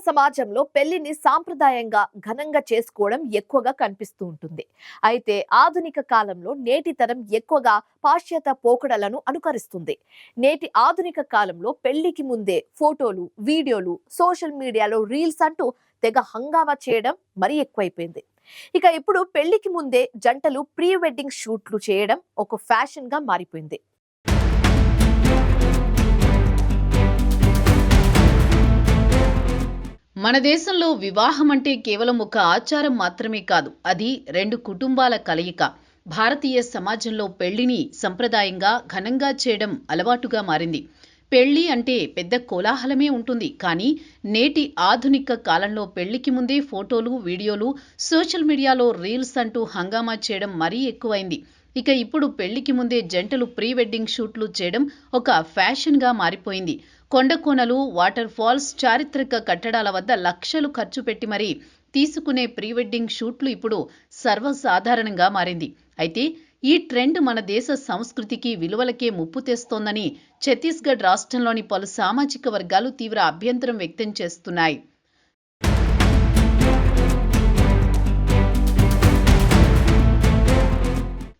సమాజంలో పెళ్లిని సాంప్రదాయంగా ఘనంగా చేసుకోవడం ఎక్కువగా కనిపిస్తూ ఉంటుంది. అయితే ఆధునిక కాలంలో నేటి తరం ఎక్కువగా పాశ్చాత్య పోకడలను అనుకరిస్తుంది. నేటి ఆధునిక కాలంలో పెళ్లికి ముందే ఫోటోలు, వీడియోలు, సోషల్ మీడియాలో రీల్స్ అంటూ తెగ హంగామా చేయడం మరీ ఎక్కువైపోయింది. ఇక ఇప్పుడు పెళ్లికి ముందే జంటలు ప్రీ వెడ్డింగ్ షూట్లు చేయడం ఒక ఫ్యాషన్ గా మారిపోయింది. మన దేశంలో వివాహం అంటే కేవలం ఒక ఆచారం మాత్రమే కాదు, అది రెండు కుటుంబాల కలయిక. భారతీయ సమాజంలో పెళ్లిని సంప్రదాయంగా ఘనంగా చేయడం అలవాటుగా మారింది. పెళ్లి అంటే పెద్ద కోలాహలమే ఉంటుంది, కానీ నేటి ఆధునిక కాలంలో పెళ్లికి ముందే ఫోటోలు, వీడియోలు, సోషల్ మీడియాలో రీల్స్ అంటూ హంగామా చేయడం మరీ ఎక్కువైంది. ఇక ఇప్పుడు పెళ్లికి ముందే జంటలు ప్రీ వెడ్డింగ్ షూట్లు చేయడం ఒక ఫ్యాషన్గా మారిపోయింది. కొండ కోనలు, వాటర్ ఫాల్స్, చారిత్రక కట్టడాల వద్ద లక్షలు ఖర్చు పెట్టి మరీ తీసుకునే ప్రీ వెడ్డింగ్ షూట్లు ఇప్పుడు సర్వసాధారణంగా మారింది. అయితే ఈ ట్రెండ్ మన దేశ సంస్కృతికి, విలువలకే ముప్పు తెస్తోందని ఛత్తీస్గఢ్ రాష్ట్రంలోని పలు సామాజిక వర్గాలు తీవ్ర అభ్యంతరం వ్యక్తం చేస్తున్నాయి.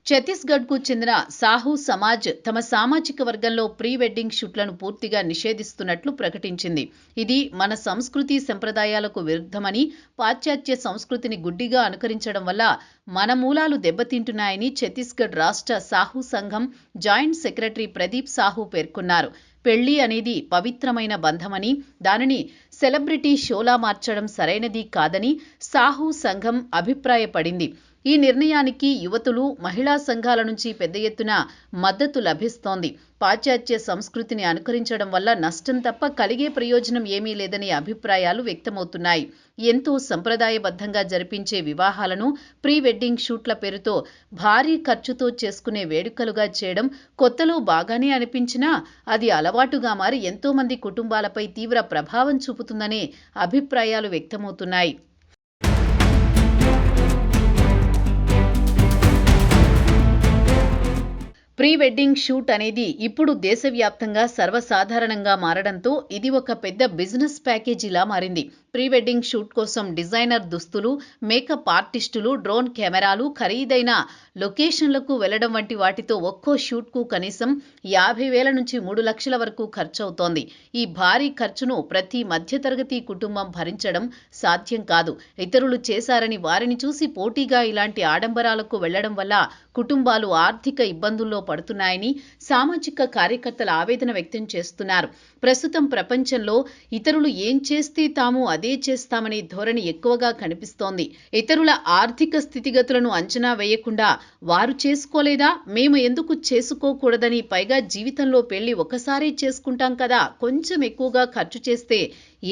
ఛత్తీస్గఢ్కు చెందిన సాహు సమాజ్ తమ సామాజిక వర్గంలో ప్రీ వెడ్డింగ్ షూట్లను పూర్తిగా నిషేధిస్తున్నట్లు ప్రకటించింది. ఇది మన సంస్కృతి సంప్రదాయాలకు విరుద్ధమని, పాశ్చాత్య సంస్కృతిని గుడ్డిగా అనుకరించడం వల్ల మన మూలాలు దెబ్బతింటున్నాయని ఛత్తీస్గఢ్ రాష్ట్ర సాహు సంఘం జాయింట్ సెక్రటరీ ప్రదీప్ సాహు పేర్కొన్నారు. పెళ్లి అనేది పవిత్రమైన బంధమని, దానిని సెలబ్రిటీ షోలా మార్చడం సరైనది కాదని సాహు సంఘం అభిప్రాయపడింది. ఈ నిర్ణయానికి యువతులు, మహిళా సంఘాల నుంచి పెద్ద ఎత్తున మద్దతు లభిస్తోంది. పాశ్చాత్య సంస్కృతిని అనుకరించడం వల్ల నష్టం తప్ప కలిగే ప్రయోజనం ఏమీ లేదనే అభిప్రాయాలు వ్యక్తమవుతున్నాయి. ఎంతో సంప్రదాయబద్ధంగా జరిపించే వివాహాలను ప్రీ వెడ్డింగ్ షూట్ల పేరుతో భారీ ఖర్చుతో చేసుకునే వేడుకలుగా చేయడం కొత్తలో బాగానే అనిపించినా అది అలవాటుగా మారి ఎంతో మంది కుటుంబాలపై తీవ్ర ప్రభావం చూపుతుందనే అభిప్రాయాలు వ్యక్తమవుతున్నాయి. ప్రీ వెడ్డింగ్ షూట్ అనేది ఇప్పుడు దేశవ్యాప్తంగా సర్వసాధారణంగా మారడంతో ఇది ఒక పెద్ద బిజినెస్ ప్యాకేజీలా మారింది. ప్రీ వెడ్డింగ్ షూట్ కోసం డిజైనర్ దుస్తులు, మేకప్ ఆర్టిస్టులు, డ్రోన్ కెమెరాలు, ఖరీదైన లొకేషన్లకు వెళ్లడం వంటి వాటితో ఒక్కో షూట్కు కనీసం 50,000 నుంచి 3 లక్షల వరకు ఖర్చవుతోంది. ఈ భారీ ఖర్చును ప్రతి మధ్యతరగతి కుటుంబం భరించడం సాధ్యం కాదు. ఇతరులు చేశారని వారిని చూసి పోటీగా ఇలాంటి ఆడంబరాలకు వెళ్లడం వల్ల కుటుంబాలు ఆర్థిక ఇబ్బందుల్లో పడుతున్నాయని సామాజిక కార్యకర్తలు ఆవేదన వ్యక్తం చేస్తున్నారు. ప్రస్తుతం ప్రపంచంలో ఇతరులు ఏం చేస్తే తాము అదే చేస్తామనే ధోరణి ఎక్కువగా కనిపిస్తోంది. ఇతరుల ఆర్థిక స్థితిగతులను అంచనా వేయకుండా వారు చేసుకోలేదా, మేము ఎందుకు చేసుకోకూడదని, పైగా జీవితంలో పెళ్లి ఒకసారి చేసుకుంటాం కదా, కొంచెం ఎక్కువగా ఖర్చు చేస్తే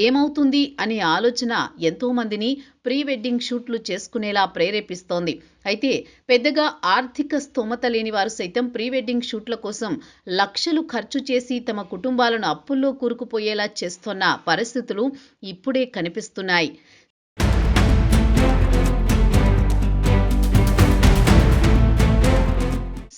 ఏమవుతుంది అనే ఆలోచన ఎంతో మందిని ప్రీ వెడ్డింగ్ షూట్లు చేసుకునేలా ప్రేరేపిస్తోంది. అయితే పెద్దగా ఆర్థిక స్తోమత లేని వారు సైతం ప్రీ వెడ్డింగ్ షూట్ల కోసం లక్షలు ఖర్చు చేసి తమ కుటుంబాలను అప్పుల్లో కూరుకుపోయేలా చేస్తున్న పరిస్థితులు ఇప్పుడే కనిపిస్తున్నాయి.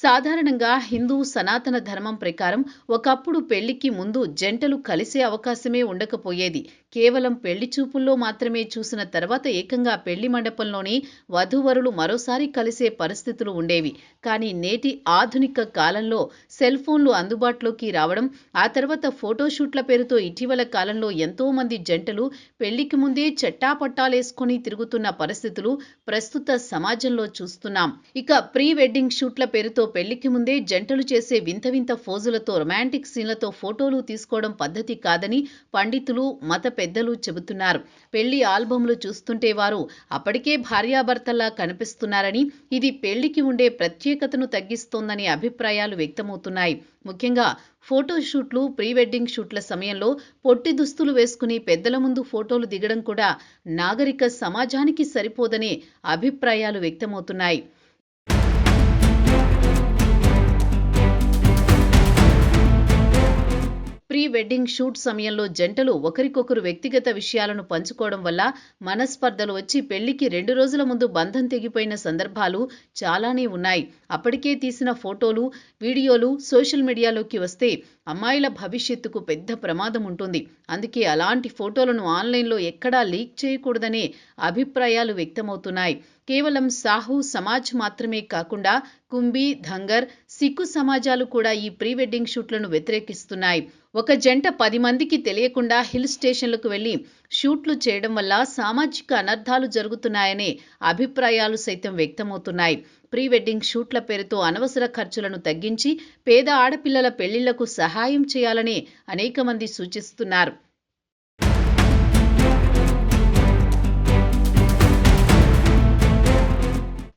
సాధారణంగా హిందూ సనాతన ధర్మం ప్రకారం ఒకప్పుడు పెళ్లికి ముందు జంటలు కలిసే అవకాశమే ఉండకపోయేది. కేవలం పెళ్లి చూపుల్లో మాత్రమే చూసిన తర్వాత ఏకంగా పెళ్లి మండపంలోనే వధూవరులు మరోసారి కలిసే పరిస్థితులు ఉండేవి. కానీ నేటి ఆధునిక కాలంలో సెల్ ఫోన్లు అందుబాటులోకి రావడం, ఆ తర్వాత ఫోటోషూట్ల పేరుతో ఇటీవల కాలంలో ఎంతో మంది జంటలు పెళ్లికి ముందే చట్టాపట్టాలేసుకొని తిరుగుతున్న పరిస్థితులు ప్రస్తుత సమాజంలో చూస్తున్నాం. ఇక ప్రీ వెడ్డింగ్ షూట్ల పేరుతో పెళ్లికి ముందే జంటలు చేసే వింత వింత ఫోజులతో, రొమాంటిక్ సీన్లతో ఫోటోలు తీసుకోవడం పద్ధతి కాదని పండితులు, మత పెద్దలు చెబుతున్నారు. పెళ్లి ఆల్బమ్లు చూస్తుంటే వారు అప్పటికే భార్యాభర్తల్లా కనిపిస్తున్నారని, ఇది పెళ్లికి ఉండే ప్రత్యేకతను తగ్గిస్తోందని అభిప్రాయాలు వ్యక్తమవుతున్నాయి. ముఖ్యంగా ఫోటోషూట్లు, ప్రీ వెడ్డింగ్ షూట్ల సమయంలో పొట్టి దుస్తులు వేసుకుని పెద్దల ముందు ఫోటోలు దిగడం కూడా నాగరిక సమాజానికి సరిపోదనే అభిప్రాయాలు వ్యక్తమవుతున్నాయి. ప్రీ వెడ్డింగ్ షూట్ సమయంలో జంటలు ఒకరికొకరు వ్యక్తిగత విషయాలను పంచుకోవడం వల్ల మనస్పర్ధలు వచ్చి పెళ్లికి 2 రోజుల ముందు బంధం తెగిపోయిన సందర్భాలు చాలానే ఉన్నాయి. అప్పటికే తీసిన ఫోటోలు, వీడియోలు సోషల్ మీడియాలోకి వస్తే అమ్మాయిల భవిష్యత్తుకు పెద్ద ప్రమాదం ఉంటుంది. అందుకే అలాంటి ఫోటోలను ఆన్లైన్లో ఎక్కడా లీక్ చేయకూడదనే అభిప్రాయాలు వ్యక్తమవుతున్నాయి. కేవలం సాహు సమాజ్ మాత్రమే కాకుండా కుంభీ, ధంగర్, సిక్కు సమాజాలు కూడా ఈ ప్రీ వెడ్డింగ్ షూట్లను వ్యతిరేకిస్తున్నాయి. ఒక జంట 10 మందికి తెలియకుండా హిల్ స్టేషన్లకు వెళ్లి షూట్లు చేయడం వల్ల సామాజిక అనర్థాలు జరుగుతున్నాయనే అభిప్రాయాలు సైతం వ్యక్తమవుతున్నాయి. ప్రీ వెడ్డింగ్ షూట్ల పేరుతో అనవసర ఖర్చులను తగ్గించి పేద ఆడపిల్లల పెళ్లిళ్లకు సహాయం చేయాలని అనేక మంది సూచిస్తున్నారు.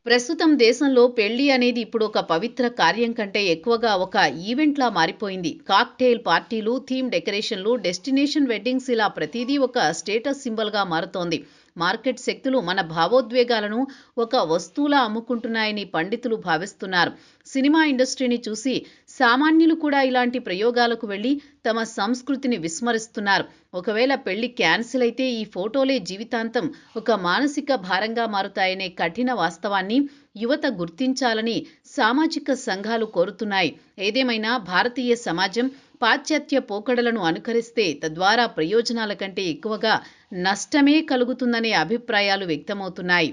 ప్రస్తుతం దేశంలో పెళ్లి అనేది ఇప్పుడు ఒక పవిత్ర కార్యం కంటే ఎక్కువగా ఒక ఈవెంట్లా మారిపోయింది. కాక్టైల్ పార్టీలు, థీమ్ డెకరేషన్లు, డెస్టినేషన్ వెడ్డింగ్స్ ఇలా ప్రతిదీ ఒక స్టేటస్ సింబల్గా మారుతోంది. మార్కెట్ శక్తులు మన భావోద్వేగాలను ఒక వస్తువులా అమ్ముకుంటున్నాయని పండితులు భావిస్తున్నారు. సినిమా ఇండస్ట్రీని చూసి సామాన్యులు కూడా ఇలాంటి ప్రయోగాలకు వెళ్లి తమ సంస్కృతిని విస్మరిస్తున్నారు. ఒకవేళ పెళ్లి క్యాన్సిల్ అయితే ఈ ఫోటోలే జీవితాంతం ఒక మానసిక భారంగా మారుతాయనే కఠిన వాస్తవాన్ని యువత గుర్తించాలని సామాజిక సంఘాలు కోరుతున్నాయి. ఏదేమైనా భారతీయ సమాజం పాశ్చాత్య పోకడలను అనుకరిస్తే తద్వారా ప్రయోజనాల కంటే ఎక్కువగా నష్టమే కలుగుతుందనే అభిప్రాయాలు వ్యక్తమవుతున్నాయి.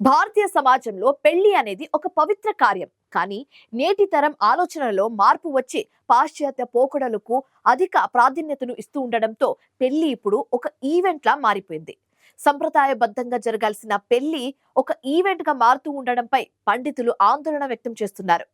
భారతీయ సమాజంలో పెళ్లి అనేది ఒక పవిత్ర కార్యం. కానీ నేటి తరం ఆలోచనలో మార్పు వచ్చి పాశ్చాత్య పోకడలకు అధిక ప్రాధాన్యతను ఇస్తూ ఉండడంతో పెళ్లి ఇప్పుడు ఒక ఈవెంట్ లా మారిపోయింది. సంప్రదాయబద్ధంగా జరగాల్సిన పెళ్లి ఒక ఈవెంట్ గా మారుతూ ఉండడంపై పండితులు ఆందోళన వ్యక్తం చేస్తున్నారు.